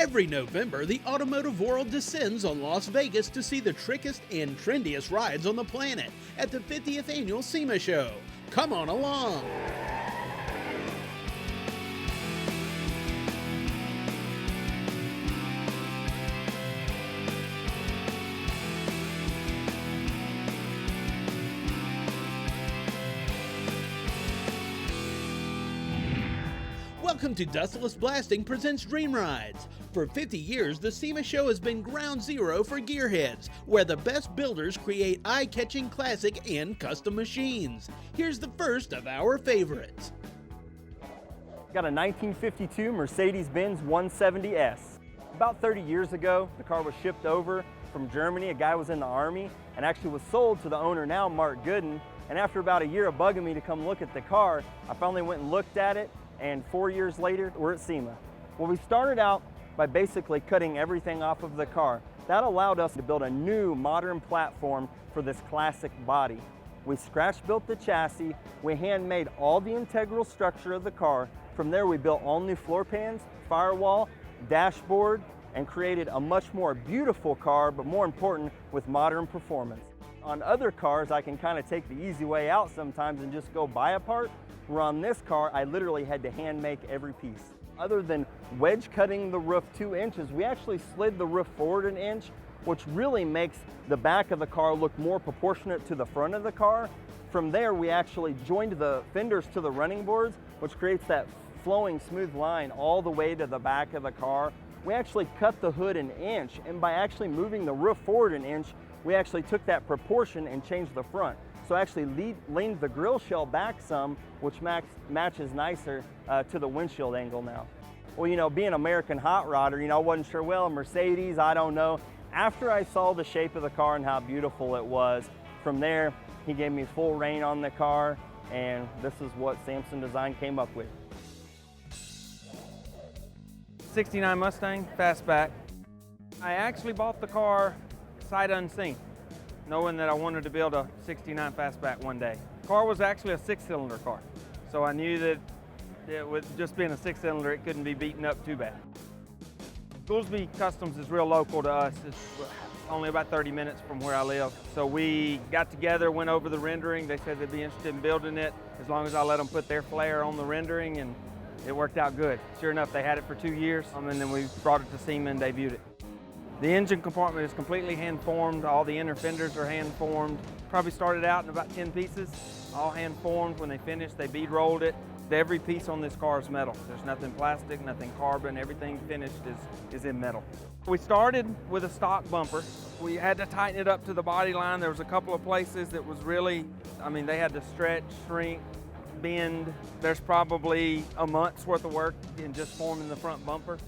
Every November, the automotive world descends on Las Vegas to see the trickiest and trendiest rides on the planet at the 50th annual SEMA show. Come on along! Welcome to Dustless Blasting presents Dream Rides. For 50 years, the SEMA show has been ground zero for gearheads, where the best builders create eye-catching classic and custom machines. Here's the first of our favorites. Got a 1952 Mercedes-Benz 170S. About 30 years ago, the car was shipped over from Germany. A guy was in the Army and actually was sold to the owner now, Mark Gooden. And after about a year of bugging me to come look at the car, I finally went and looked at it. And 4 years later, we're at SEMA. Well, we started out by basically cutting everything off of the car. That allowed us to build a new modern platform for this classic body. We scratch built the chassis, we handmade all the integral structure of the car. From there, we built all new floor pans, firewall, dashboard, and created a much more beautiful car, but more important, with modern performance. On other cars, I can kind of take the easy way out sometimes and just go buy a part. Where on this car, I literally had to hand make every piece. Other than wedge cutting the roof 2 inches, we actually slid the roof forward 1 inch, which really makes the back of the car look more proportionate to the front of the car. From there, we actually joined the fenders to the running boards, which creates that flowing smooth line all the way to the back of the car. We actually cut the hood 1 inch, and by actually moving the roof forward 1 inch, we actually took that proportion and changed the front. So actually leaned the grill shell back some, which matches nicer to the windshield angle now. Well, you know, being an American hot rodder, you know, I wasn't sure, well, Mercedes, I don't know. After I saw the shape of the car and how beautiful it was, from there, he gave me full reign on the car, and this is what Samson Design came up with. 69 Mustang, Fastback. I actually bought the car sight unseen, knowing that I wanted to build a 69 Fastback one day. The car was actually a 6-cylinder car, so I knew that with just being a 6-cylinder, it couldn't be beaten up too bad. Goolsby Customs is real local to us. It's only about 30 minutes from where I live. So we got together, went over the rendering. They said they'd be interested in building it as long as I let them put their flair on the rendering, and it worked out good. Sure enough, they had it for 2 years, and then we brought it to SEMA and debuted it. The engine compartment is completely hand-formed. All the inner fenders are hand-formed. Probably started out in about 10 pieces, all hand-formed. When they finished, they bead rolled it. Every piece on this car is metal. There's nothing plastic, nothing carbon. Everything finished is in metal. We started with a stock bumper. We had to tighten it up to the body line. There was a couple of places that was really, they had to stretch, shrink, bend. There's probably a month's worth of work in just forming the front bumper.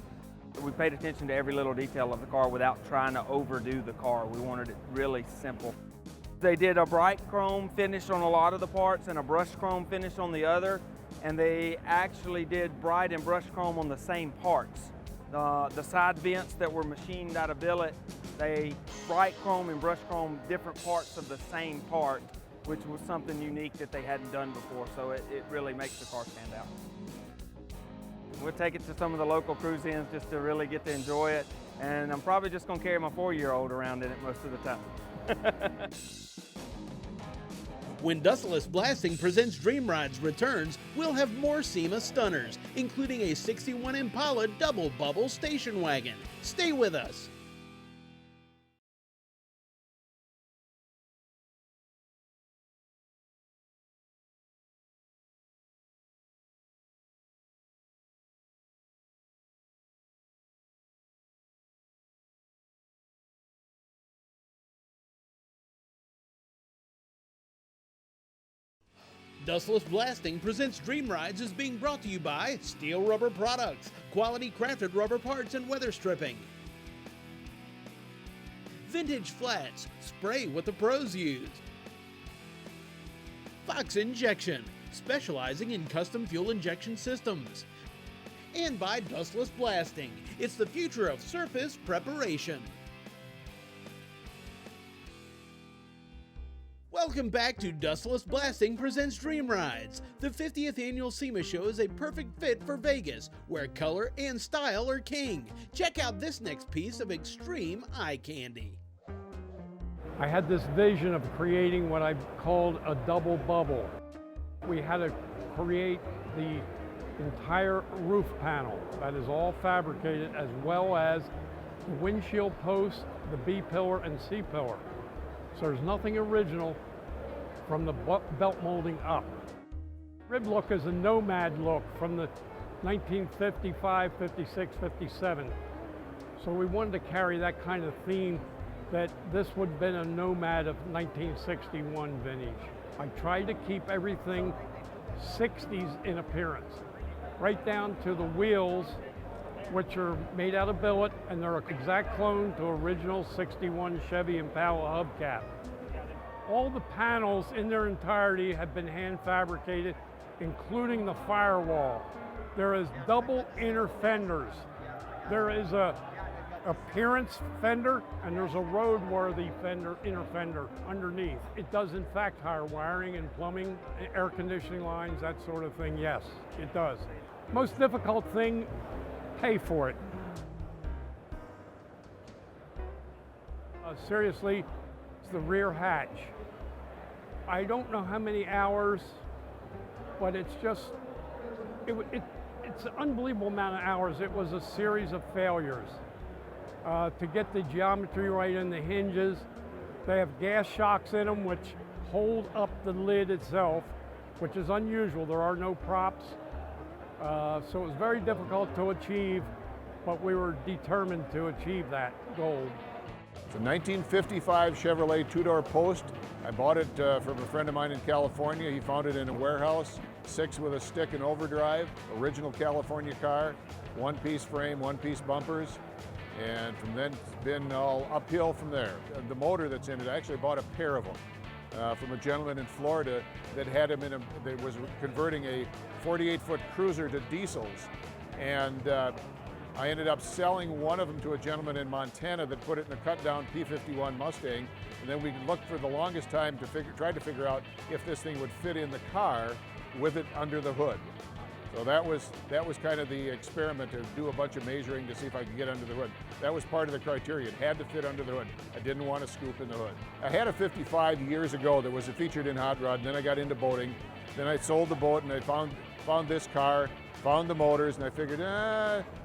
We paid attention to every little detail of the car without trying to overdo the car. We wanted it really simple. They did a bright chrome finish on a lot of the parts and a brushed chrome finish on the other, and they actually did bright and brushed chrome on the same parts. The side vents that were machined out of billet, they bright chrome and brushed chrome different parts of the same part, which was something unique that they hadn't done before, so it really makes the car stand out. We'll take it to some of the local cruise-ins just to really get to enjoy it. And I'm probably just gonna carry my 4-year-old around in it most of the time. When Dustless Blasting presents Dream Rides returns, we'll have more SEMA stunners, including a 61 Impala double bubble station wagon. Stay with us. Dustless Blasting presents Dream Rides is being brought to you by Steel Rubber Products, quality crafted rubber parts and weather stripping. Vintage Flats, spray what the pros use. Fox Injection, specializing in custom fuel injection systems. And by Dustless Blasting, it's the future of surface preparation. Welcome back to Dustless Blasting presents Dream Rides. The 50th annual SEMA show is a perfect fit for Vegas, where color and style are king. Check out this next piece of extreme eye candy. I had this vision of creating what I called a double bubble. We had to create the entire roof panel that is all fabricated, as well as the windshield post, the B-pillar and C-pillar. So there's nothing original from the belt molding up. Rib look is a nomad look from the 1955, 56, 57. So we wanted to carry that kind of theme, that this would have been a nomad of 1961 vintage. I tried to keep everything 60s in appearance, right down to the wheels, which are made out of billet, and they're an exact clone to original 61 Chevy Impala hubcap. All the panels in their entirety have been hand fabricated, including the firewall. There is double inner fenders. There is a appearance fender, and there's a roadworthy fender, inner fender underneath. It does in fact hire wiring and plumbing, air conditioning lines, that sort of thing. Yes, it does. Most difficult thing, pay for it. Seriously, it's the rear hatch. I don't know how many hours, but it's just, it's an unbelievable amount of hours. It was a series of failures. To get the geometry right in the hinges, they have gas shocks in them which hold up the lid itself, which is unusual. There are no props. So it was very difficult to achieve, but we were determined to achieve that goal. It's a 1955 Chevrolet two-door Post. I bought it from a friend of mine in California. He found it in a warehouse, 6 with a stick and overdrive, original California car, one-piece frame, one-piece bumpers, and from then it's been all uphill from there. The motor that's in it, I actually bought a pair of them from a gentleman in Florida that had him that was converting a 48-foot cruiser to diesels, and I ended up selling one of them to a gentleman in Montana that put it in a cut-down P51 Mustang, and then we looked for the longest time to tried to figure out if this thing would fit in the car with it under the hood. So that was kind of the experiment, to do a bunch of measuring to see if I could get under the hood. That was part of the criteria. It had to fit under the hood. I didn't want to scoop in the hood. I had a 55 years ago that was featured in Hot Rod, and then I got into boating. Then I sold the boat, and I found this car, found the motors, and I figured,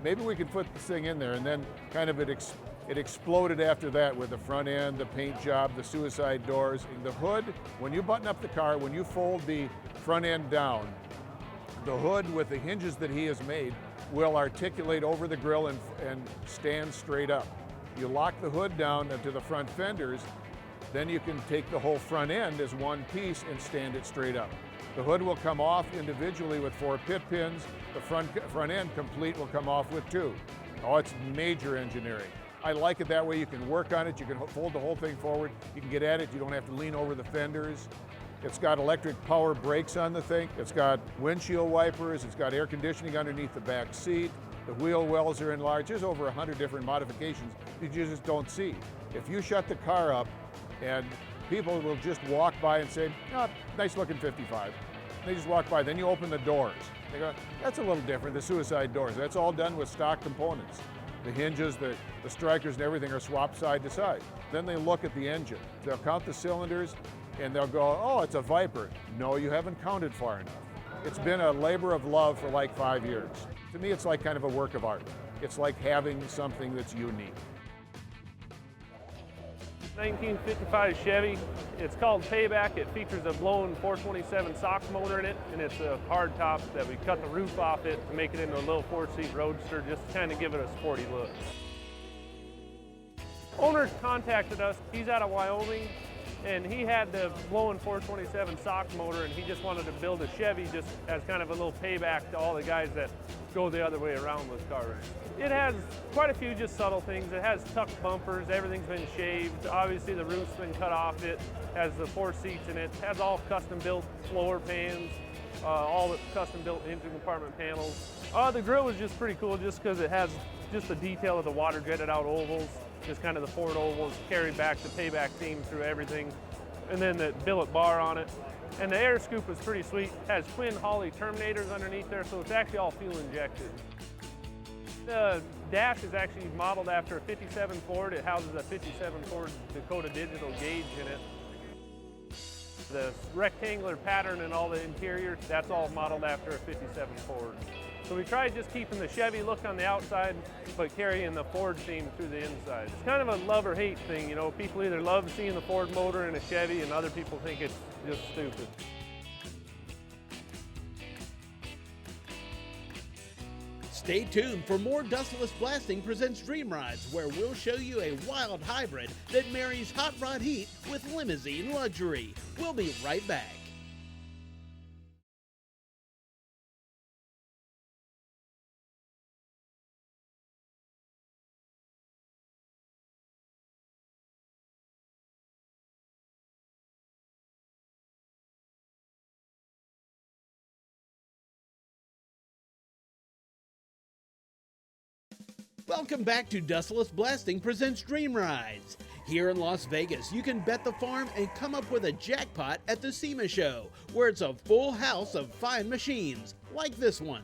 maybe we can put this thing in there. And then kind of it exploded after that with the front end, the paint job, the suicide doors. The hood, when you button up the car, when you fold the front end down, the hood with the hinges that he has made will articulate over the grill and stand straight up. You lock the hood down to the front fenders, then you can take the whole front end as one piece and stand it straight up. The hood will come off individually with 4 pit pins. The front end complete will come off with 2. Oh, it's major engineering. I like it that way. You can work on it. You can fold the whole thing forward. You can get at it. You don't have to lean over the fenders. It's got electric power brakes on the thing. It's got windshield wipers. It's got air conditioning underneath the back seat. The wheel wells are enlarged. There's over 100 different modifications that you just don't see. If you shut the car up, and people will just walk by and say, oh, nice looking 55. They just walk by. Then you open the doors. They go, that's a little different, the suicide doors. That's all done with stock components. The hinges, the strikers and everything are swapped side to side. Then they look at the engine. They'll count the cylinders and they'll go, oh, it's a Viper. No, you haven't counted far enough. It's been a labor of love for like 5 years. To me, it's like kind of a work of art. It's like having something that's unique. 1955 Chevy. It's called Payback. It features a blown 427 SOX motor in it, and it's a hard top that we cut the roof off it to make it into a little 4-seat roadster, just to kind of give it a sporty look. Owner contacted us. He's out of Wyoming, and he had the blown 427 SOX motor, and he just wanted to build a Chevy just as kind of a little payback to all the guys that go the other way around with car wrench. It has quite a few just subtle things. It has tucked bumpers, everything's been shaved. Obviously the roof's been cut off. It has the 4 seats in it. It has all custom built floor pans, all the custom built engine compartment panels. The grill was just pretty cool just because it has just the detail of the water jetted out ovals, just kind of the Ford ovals carried back the Payback theme through everything. and then the billet bar on it. And the air scoop is pretty sweet. Has twin Holley terminators underneath there, so it's actually all fuel injected. The dash is actually modeled after a 57 Ford. It houses a 57 Ford Dakota digital gauge in it. The rectangular pattern and all the interior, that's all modeled after a 57 Ford. So we tried just keeping the Chevy look on the outside, but carrying the Ford theme through the inside. It's kind of a love or hate thing, you know. People either love seeing the Ford motor in a Chevy, and other people think it's just stupid. Stay tuned for more Dustless Blasting presents Dream Rides, where we'll show you a wild hybrid that marries hot rod heat with limousine luxury. We'll be right back. Welcome back to Dustless Blasting presents Dream Rides. Here in Las Vegas, you can bet the farm and come up with a jackpot at the SEMA show, where it's a full house of fine machines, like this one.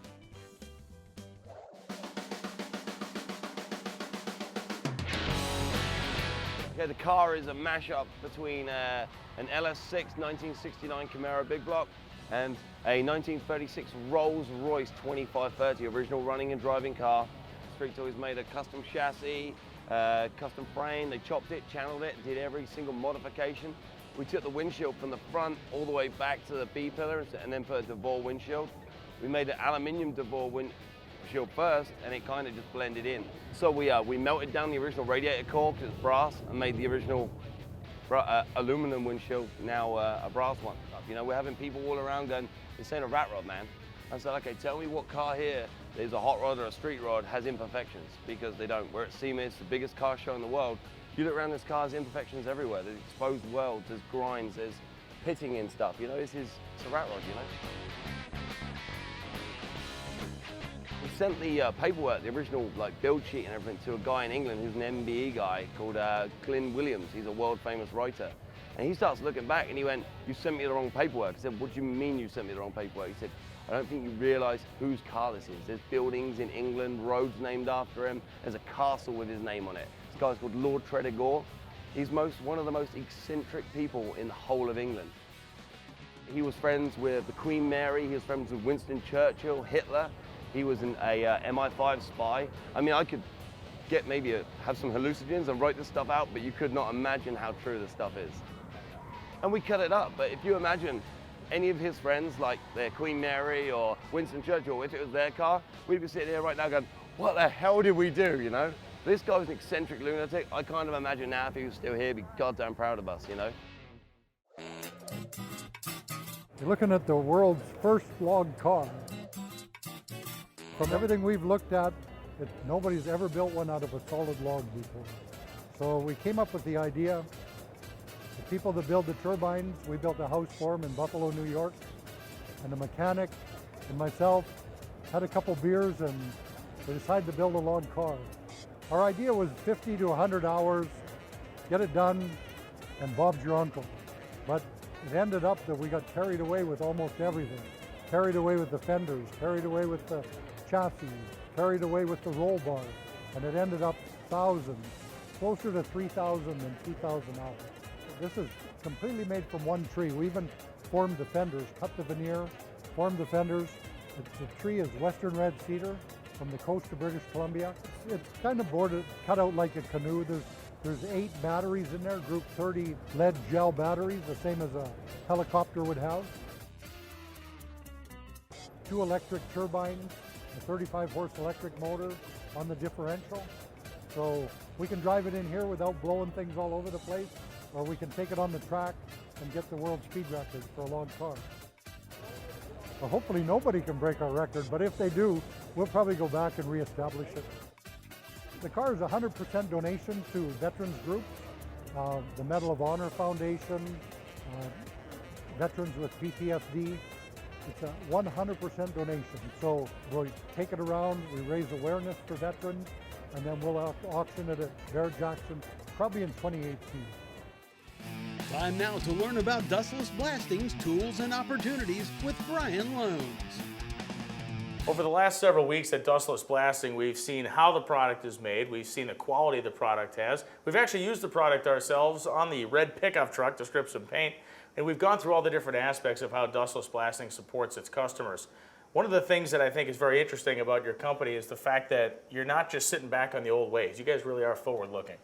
Okay, the car is a mashup between an LS6 1969 Camaro big block and a 1936 Rolls-Royce 2530 original running and driving car. Street Toys made a custom chassis, custom frame. They chopped it, channeled it, did every single modification. We took the windshield from the front all the way back to the B-pillar and then put a DeVore windshield. We made an aluminium DeVore windshield first, and it kind of just blended in. So we melted down the original radiator core because it's brass, and made the original aluminum windshield now a brass one. You know, we're having people all around going, "This ain't a rat rod, man." I said, okay, tell me what car here is a hot rod or a street rod has imperfections, because they don't. We're at SEMA, it's the biggest car show in the world. You look around this car, there's imperfections everywhere. There's exposed welds, there's grinds, there's pitting in stuff. You know, it's a rat rod, you know. We sent the paperwork, the original build sheet and everything, to a guy in England who's an MBE guy called Glyn Williams. He's a world famous writer. And he starts looking back and he went, "You sent me the wrong paperwork." I said, "What do you mean you sent me the wrong paperwork?" He said, "I don't think you realize whose car this is. There's buildings in England, roads named after him. There's a castle with his name on it. This guy's called Lord Tredegar. He's one of the most eccentric people in the whole of England. He was friends with the Queen Mary. He was friends with Winston Churchill, Hitler. He was a MI5 spy. I mean, I could have some hallucinogens and write this stuff out, but you could not imagine how true this stuff is. And we cut it up, but if you imagine any of his friends, like their Queen Mary or Winston Churchill, if it was their car, we'd be sitting here right now going, "What the hell did we do?" You know? This guy was an eccentric lunatic. I kind of imagine now if he was still here, he'd be goddamn proud of us, you know? You're looking at the world's first log car. From everything we've looked at, nobody's ever built one out of a solid log before. So we came up with the idea. The people that build the turbines, we built a house for them in Buffalo, New York, and the mechanic and myself had a couple beers and we decided to build a log car. Our idea was 50 to 100 hours, get it done, and Bob's your uncle. But it ended up that we got carried away with almost everything. Carried away with the fenders, carried away with the chassis, carried away with the roll bar, and it ended up thousands, closer to 3,000 than 2,000 hours. This is completely made from one tree. We even formed the fenders, cut the veneer, formed the fenders. The tree is western red cedar from the coast of British Columbia. It's kind of cut out like a canoe. There's 8 batteries in there, group 30 lead gel batteries, the same as a helicopter would have. 2 electric turbines, a 35 horse electric motor on the differential. So we can drive it in here without blowing things all over the place, or we can take it on the track and get the world speed record for a log car. Well, hopefully nobody can break our record, but if they do, we'll probably go back and reestablish it. The car is 100% donation to veterans groups, the Medal of Honor Foundation, veterans with PTSD. It's a 100% donation. So we'll take it around, we raise awareness for veterans, and then we'll auction it at Barrett Jackson, probably in 2018. Time now to learn about Dustless Blasting's tools and opportunities with Brian Loans. Over the last several weeks at Dustless Blasting, we've seen how the product is made. We've seen the quality the product has. We've actually used the product ourselves on the red pickup truck to strip some paint, and we've gone through all the different aspects of how Dustless Blasting supports its customers. One of the things that I think is very interesting about your company is the fact that you're not just sitting back on the old ways. You guys really are forward-looking.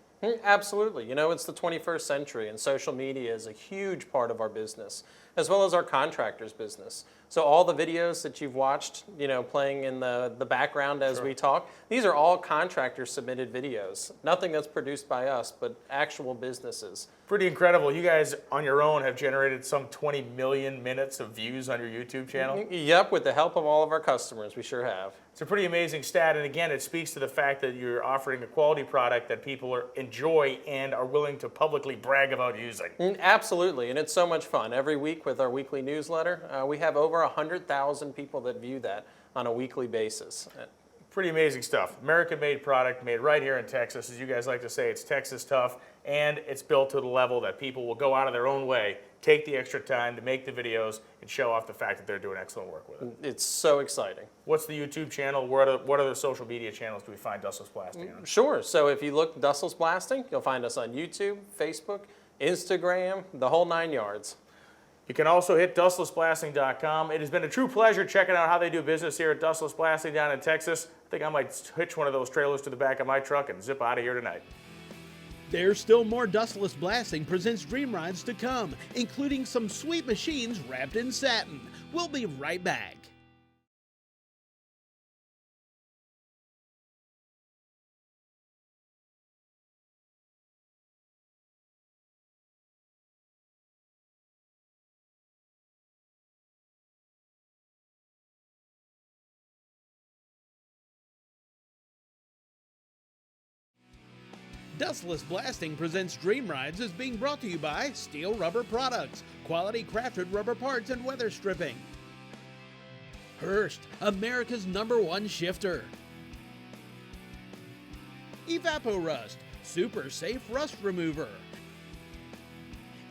Absolutely. You know, it's the 21st century, and social media is a huge part of our business, as well as our contractors' business. So all the videos that you've watched, you know, playing in the background as we talk, these are all contractor-submitted videos. Nothing that's produced by us, but actual businesses. Pretty incredible. You guys, on your own, have generated some 20 million minutes of views on your YouTube channel. Yep, with the help of all of our customers, we sure have. It's a pretty amazing stat, and again, it speaks to the fact that you're offering a quality product that people enjoy and are willing to publicly brag about using. Absolutely, and it's so much fun. Every week with our weekly newsletter, we have over 100,000 people that view that on a weekly basis. Pretty amazing stuff. American-made product made right here in Texas. As you guys like to say, it's Texas tough, and it's built to the level that people will go out of their own way, take the extra time to make the videos, and show off the fact that they're doing excellent work with it. It's so exciting. What's the YouTube channel? What other social media channels do we find Dustless Blasting on? Sure. So if you look Dustless Blasting, you'll find us on YouTube, Facebook, Instagram, the whole 9 yards. You can also hit dustlessblasting.com. It has been a true pleasure checking out how they do business here at Dustless Blasting down in Texas. I think I might hitch one of those trailers to the back of my truck and zip out of here tonight. There's still more Dustless Blasting presents Dream Rides to come, including some sweet machines wrapped in satin. We'll be right back. Dustless Blasting presents Dream Rides is being brought to you by Steel Rubber Products, quality crafted rubber parts and weather stripping. Hurst, America's #1 shifter. Evapo-Rust, super safe rust remover.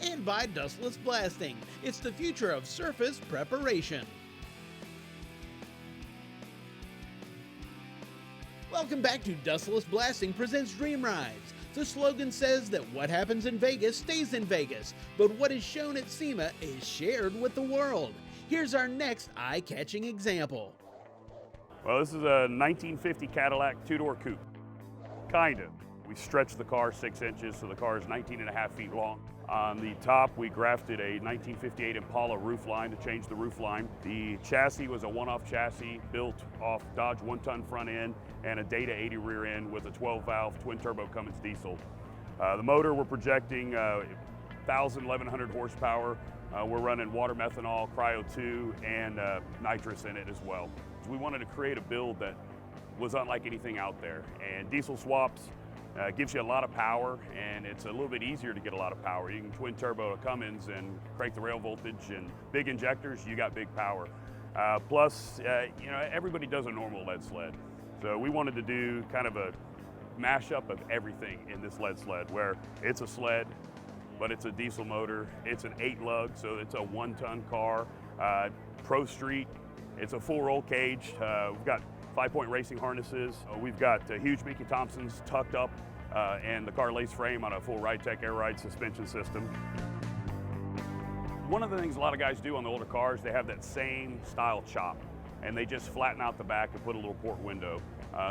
And by Dustless Blasting, it's the future of surface preparation. Welcome back to Dustless Blasting presents Dream Rides. The slogan says that what happens in Vegas stays in Vegas, but what is shown at SEMA is shared with the world. Here's our next eye-catching example. Well, this is a 1950 Cadillac two-door coupe. Kind of. We stretched the car 6 inches, so the car is 19.5 feet long. On the top, we grafted a 1958 Impala roof line to change the roof line. The chassis was a one-off chassis built off Dodge 1-ton front end and a Data 80 rear end with a 12-valve twin-turbo Cummins diesel. The motor, we're projecting 1,100 horsepower. We're running water methanol, Cryo 2, and nitrous in it as well. We wanted to create a build that was unlike anything out there, and diesel swaps gives you a lot of power, and it's a little bit easier to get a lot of power. You can twin turbo a Cummins and crank the rail voltage, and big injectors, you got big power. Plus, you know, everybody does a normal lead sled. So we wanted to do kind of a mashup of everything in this lead sled, where it's a sled, but it's a diesel motor. It's an 8-lug, so it's a 1-ton car. Pro Street, it's a full roll cage. We've got 5-point racing harnesses. We've got huge Mickey Thompsons tucked up and the car lace frame on a full Ridez air ride suspension system. One of the things a lot of guys do on the older cars, they have that same style chop, and they just flatten out the back and put a little port window.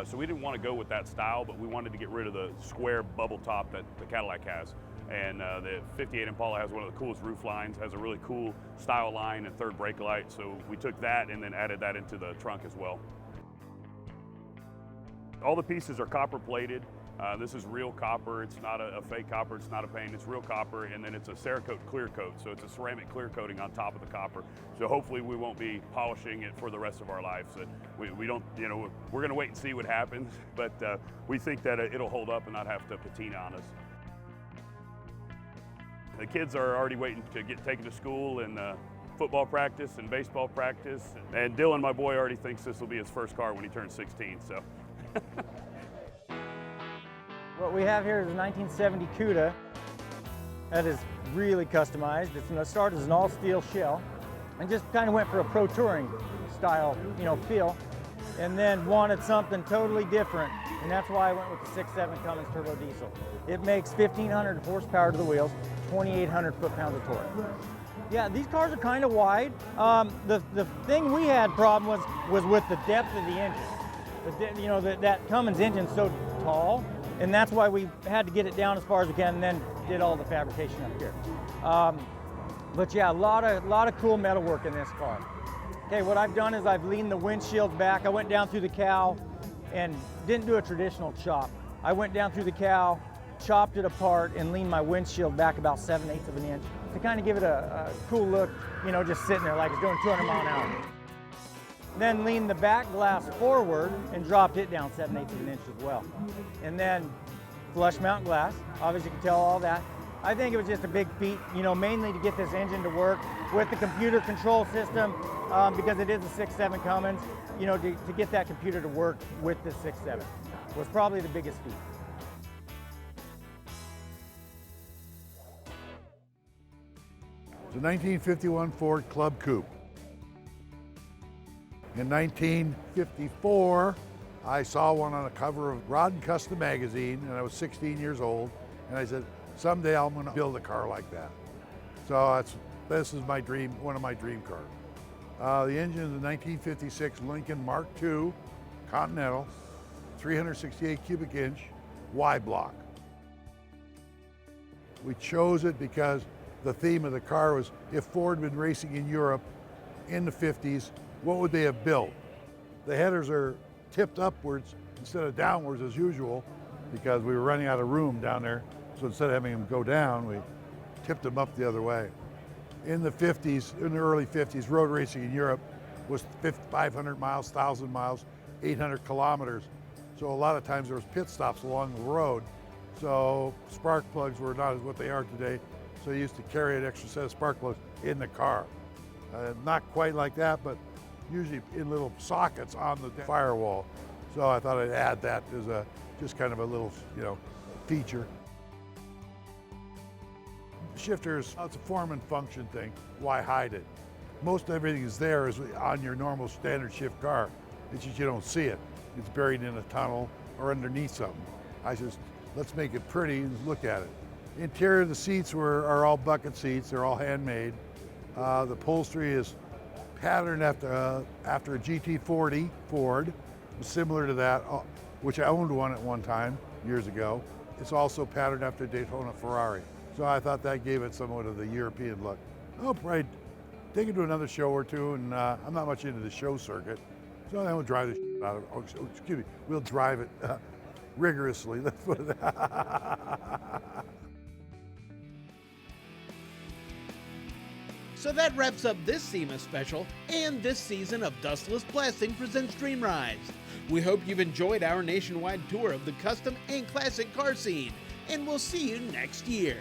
So we didn't want to go with that style, but we wanted to get rid of the square bubble top that the Cadillac has. And the 58 Impala has one of the coolest roof lines, has a really cool style line and third brake light. So we took that and then added that into the trunk as well. All the pieces are copper plated. This is real copper. It's not a fake copper. It's not a paint. It's real copper, and then it's a Cerakote clear coat. So it's a ceramic clear coating on top of the copper. So hopefully we won't be polishing it for the rest of our lives. We don't, you know, we're going to wait and see what happens, but we think that it'll hold up and not have to patina on us. The kids are already waiting to get taken to school and football practice and baseball practice. And Dylan, my boy, already thinks this will be his first car when he turns 16. So. What we have here is a 1970 Cuda that is really customized. It started as an all steel shell and just kind of went for a pro touring style, feel, and then wanted something totally different. And that's why I went with the 6.7 Cummins turbo diesel. It makes 1,500 horsepower to the wheels, 2,800 foot-pounds of torque. Yeah, these cars are kind of wide. The thing we had problem was with the depth of the engine. That Cummins engine's so tall, and that's why we had to get it down as far as we can, and then did all the fabrication up here. But yeah, a lot of cool metal work in this car. Okay, what I've done is I've leaned the windshield back. I went down through the cowl and didn't do a traditional chop. I went down through the cowl, chopped it apart, and leaned my windshield back about 7/8 of an inch to kind of give it a cool look, just sitting there like it's doing 200 mile an hour. Then leaned the back glass forward and dropped it down 7/8 of an inch as well. And then flush mount glass, obviously you can tell all that. I think it was just a big feat, mainly to get this engine to work with the computer control system, because it is a 6.7 Cummins, to get that computer to work with the 6.7 was probably the biggest feat. It's a 1951 Ford Club Coupe. In 1954, I saw one on the cover of Rod and Custom magazine, and I was 16 years old, and I said, someday I'm gonna build a car like that. So this is my dream, one of my dream cars. The engine is a 1956 Lincoln Mark II Continental, 368 cubic inch, Y block. We chose it because the theme of the car was, if Ford had been racing in Europe in the 50s, what would they have built? The headers are tipped upwards instead of downwards as usual, because we were running out of room down there. So instead of having them go down, we tipped them up the other way. In the 50s, in the early 50s, road racing in Europe was 500 miles, 1,000 miles, 800 kilometers. So a lot of times there was pit stops along the road. So spark plugs were not as what they are today. So you used to carry an extra set of spark plugs in the car. Not quite like that, but usually in little sockets on the firewall. So I thought I'd add that as just kind of a little, feature. Shifters, it's a form and function thing. Why hide it? Most everything is there is on your normal standard shift car. It's just you don't see it. It's buried in a tunnel or underneath something. I just, let's make it pretty and look at it. Interior of the seats are all bucket seats. They're all handmade. The upholstery is patterned after a GT40 Ford, similar to that, which I owned one at one time years ago. It's also patterned after Daytona Ferrari. So I thought that gave it somewhat of the European look. I'll probably take it to another show or two, and I'm not much into the show circuit, so I won't drive the shit out of it. Oh, excuse me, we'll drive it rigorously. Let's put it So that wraps up this SEMA special and this season of Dustless Blasting presents Dream Rides. We hope you've enjoyed our nationwide tour of the custom and classic car scene, and we'll see you next year.